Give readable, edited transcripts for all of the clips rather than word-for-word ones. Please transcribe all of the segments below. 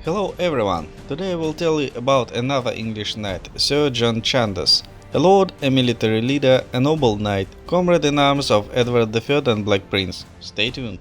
Hello everyone, today I will tell you about another English knight, Sir John Chandos, a lord, a military leader, a noble knight, comrade in arms of Edward III and Black Prince. Stay tuned.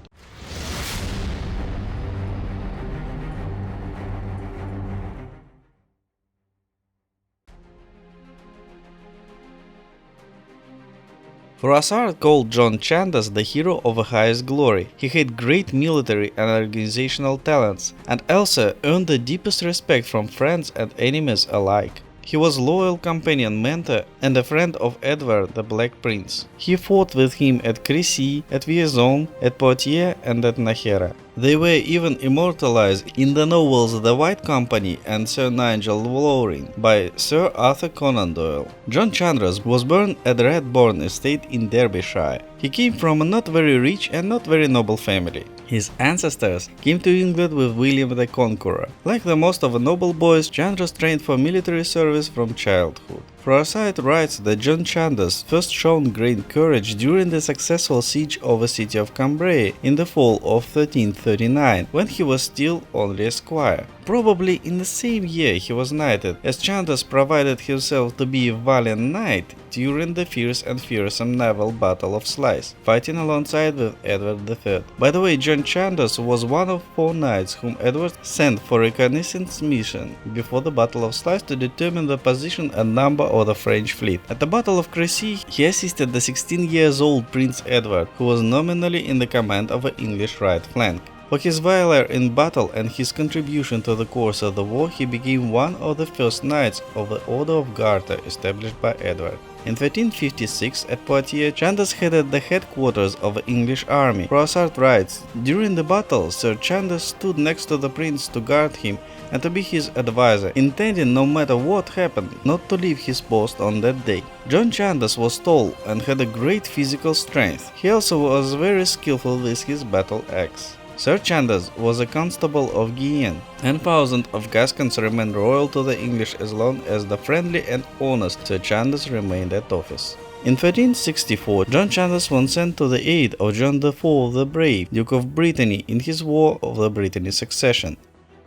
Froissart called John Chandos the hero of the highest glory. He had great military and organizational talents, and also earned the deepest respect from friends and enemies alike. He was loyal companion, mentor, and a friend of Edward the Black Prince. He fought with him at Crécy, at Vierzon, at Poitiers, and at Nájera. They were even immortalized in the novels The White Company and Sir Nigel Loring by Sir Arthur Conan Doyle. John Chandos was born at Redbourne Estate in Derbyshire. He came from a not very rich and not very noble family. His ancestors came to England with William the Conqueror. Like the most of the noble boys, Chandos trained for military service from childhood. Froissart writes that John Chandos first shown great courage during the successful siege of the city of Cambrai in the fall of 1339, when he was still only a squire. Probably in the same year he was knighted, as Chandos provided himself to be a valiant knight during the fierce and fearsome naval battle of Sluys, fighting alongside with Edward III. By the way, John Chandos was one of 4 knights whom Edward sent for a reconnaissance mission before the Battle of Sluys to determine the position and number of the French fleet. At the Battle of Crécy, he assisted the 16-year-old Prince Edward, who was nominally in the command of the English right flank. For his valor in battle and his contribution to the course of the war, he became one of the first knights of the Order of Garter established by Edward. In 1356, at Poitiers, Chandos headed the headquarters of the English army. Froissart writes, "During the battle, Sir Chandos stood next to the prince to guard him and to be his advisor, intending, no matter what happened, not to leave his post on that day." John Chandos was tall and had a great physical strength. He also was very skillful with his battle axe. Sir Chandos was a constable of Guyenne, and thousands of Gascons remained loyal to the English as long as the friendly and honest Sir Chandos remained at office. In 1364, John Chandos was sent to the aid of John IV the Brave, Duke of Brittany, in his War of the Brittany Succession.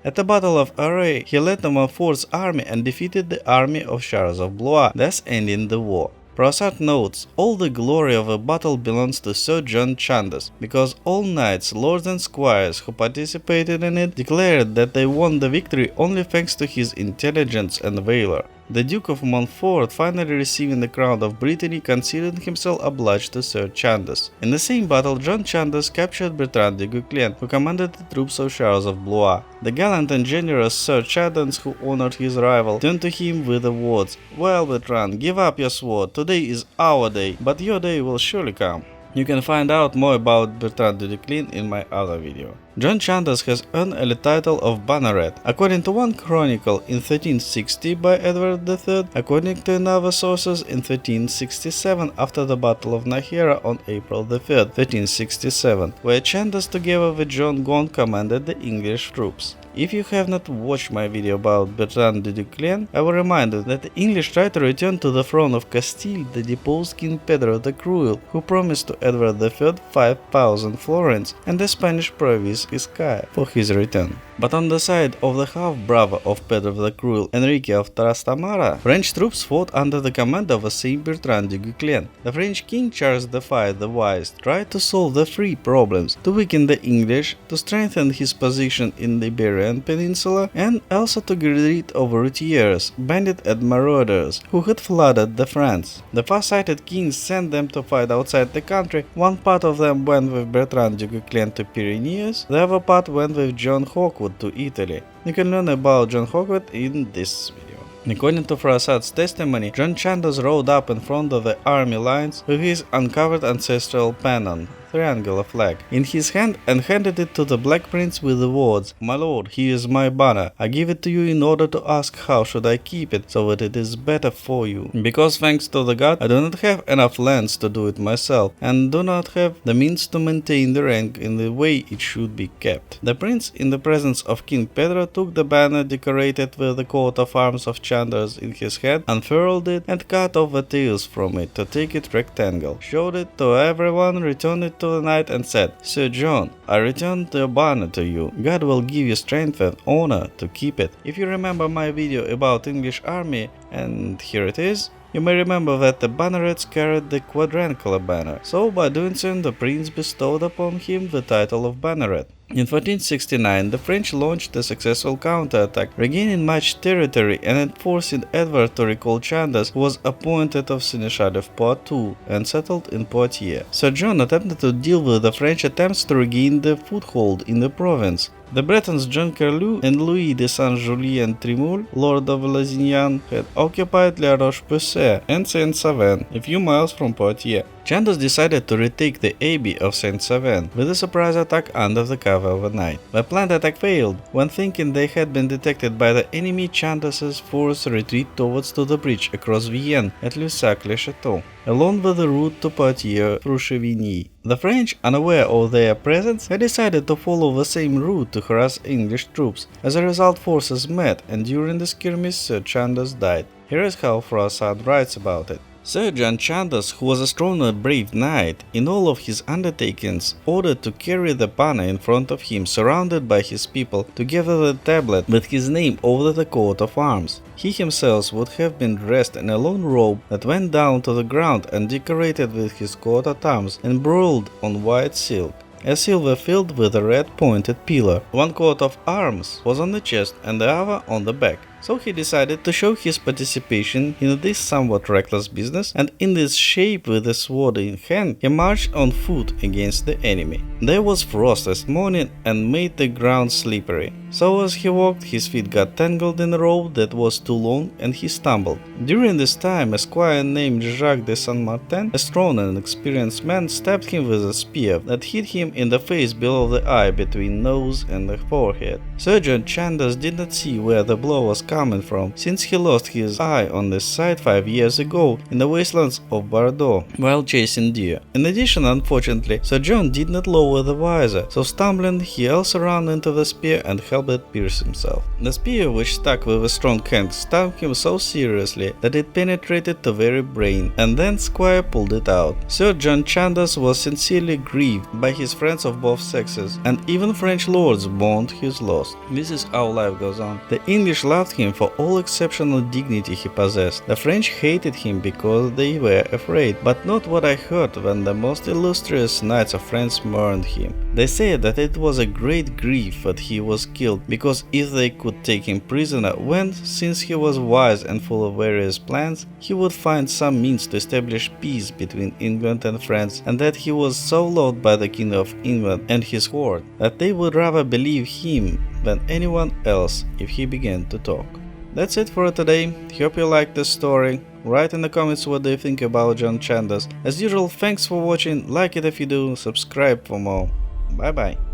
At the Battle of Array, he led the Montfort's army and defeated the army of Charles of Blois, thus ending the war. Froissart notes, "All the glory of a battle belongs to Sir John Chandos, because all knights, lords and squires who participated in it declared that they won the victory only thanks to his intelligence and valor." The Duke of Montfort, finally receiving the crown of Brittany, considered himself obliged to Sir Chandos. In the same battle, John Chandos captured Bertrand de Guesclin, who commanded the troops of Charles of Blois. The gallant and generous Sir Chandos, who honored his rival, turned to him with the words, "Well, Bertrand, give up your sword. Today is our day, but your day will surely come." You can find out more about Bertrand de Guesclin in my other video. John Chandos has earned the title of Banneret, according to one chronicle in 1360 by Edward III, according to another sources in 1367 after the Battle of Nájera on April 3rd, 1367, where Chandos together with John Gaunt commanded the English troops. If you have not watched my video about Bertrand de Guesclin, I will remind you that the English tried to return to the throne of Castile the deposed King Pedro the Cruel, who promised to Edward III 5,000 florins and the Spanish province Vizcaya for his return. But on the side of the half-brother of Pedro the Cruel, Enrique of Trastamara, French troops fought under the command of the same Bertrand de Guesclin. The French king Charles V the Wise tried to solve the 3 problems: to weaken the English, to strengthen his position in the Iberian Peninsula, and also to get rid of routiers, bandit and marauders, who had flooded the France. The far-sighted kings sent them to fight outside the country. One part of them went with Bertrand de Guesclin to Pyrenees, the other part went with John Hawkwood to Italy. You can learn about John Hawkwood in this video. According to Froissart's testimony, John Chandos rode up in front of the army lines with his uncovered ancestral pennon, triangular flag, in his hand and handed it to the Black Prince with the words, "My lord, here is my banner. I give it to you in order to ask how should I keep it so that it is better for you. Because thanks to the god I do not have enough lands to do it myself and do not have the means to maintain the rank in the way it should be kept." The prince, in the presence of King Pedro, took the banner decorated with the coat of arms of Chandos in his hand, unfurled it and cut off the tails from it to take it rectangle, showed it to everyone, returned it to the knight and said, "Sir John, I return the banner to you. God will give you strength and honor to keep it." If you remember my video about English army, and here it is, you may remember that the bannerets carried the quadrangular banner, so by doing so the prince bestowed upon him the title of banneret. In 1469, the French launched a successful counterattack, regaining much territory and enforcing Edward to recall Chandos, who was appointed of Seneschal of Poitou and settled in Poitiers. Sir John attempted to deal with the French attempts to regain the foothold in the province. The Bretons Jean Curleu and Louis de Saint-Julien Trimoul, Lord of Lusignan, had occupied La Roche-Posay and Saint-Savin, a few miles from Poitiers. Chandos decided to retake the abbey of Saint-Savin with a surprise attack under the cover of the night. The planned attack failed. When thinking they had been detected by the enemy, Chandos' force retreated towards the bridge across Vienne at Lussac-le-Château, along with the route to Poitiers through Chevigny. The French, unaware of their presence, had decided to follow the same route to harass English troops. As a result, forces met, and during the skirmish Sir Chandos died. Here is how Froissart writes about it. Sir John Chandos, who was a strong and brave knight, in all of his undertakings ordered to carry the banner in front of him, surrounded by his people, together the tablet with his name over the coat of arms. He himself would have been dressed in a long robe that went down to the ground and decorated with his coat of arms, embroidered on white silk, a silver filled with a red pointed pillar. One coat of arms was on the chest and the other on the back. So he decided to show his participation in this somewhat reckless business, and in this shape with a sword in hand, he marched on foot against the enemy. There was frost this morning and made the ground slippery. So as he walked, his feet got tangled in a rope that was too long and he stumbled. During this time, a squire named Jacques de Saint-Martin, a strong and experienced man, stabbed him with a spear that hit him in the face below the eye between nose and the forehead. Sir John Chandos did not see where the blow was coming from, since he lost his eye on this side 5 years ago in the wastelands of Bordeaux while chasing deer. In addition, unfortunately, Sir John did not lower the visor, so stumbling, he also ran into the spear and helped it pierce himself. The spear, which stuck with a strong hand, stung him so seriously that it penetrated the very brain, and then Squire pulled it out. Sir John Chandos was sincerely grieved by his friends of both sexes, and even French lords mourned his loss. This is how life goes on. The English loved him for all exceptional dignity he possessed. The French hated him because they were afraid, but not what I heard when the most illustrious knights of France mourned him. They said that it was a great grief that he was killed, because if they could take him prisoner, when, since he was wise and full of various plans, he would find some means to establish peace between England and France, and that he was so loved by the King of England and his court, that they would rather believe him than anyone else if he began to talk. That's it for today. Hope you liked this story. Write in the comments what do you think about John Chandos. As usual, thanks for watching, like it if you do, subscribe for more. Bye bye.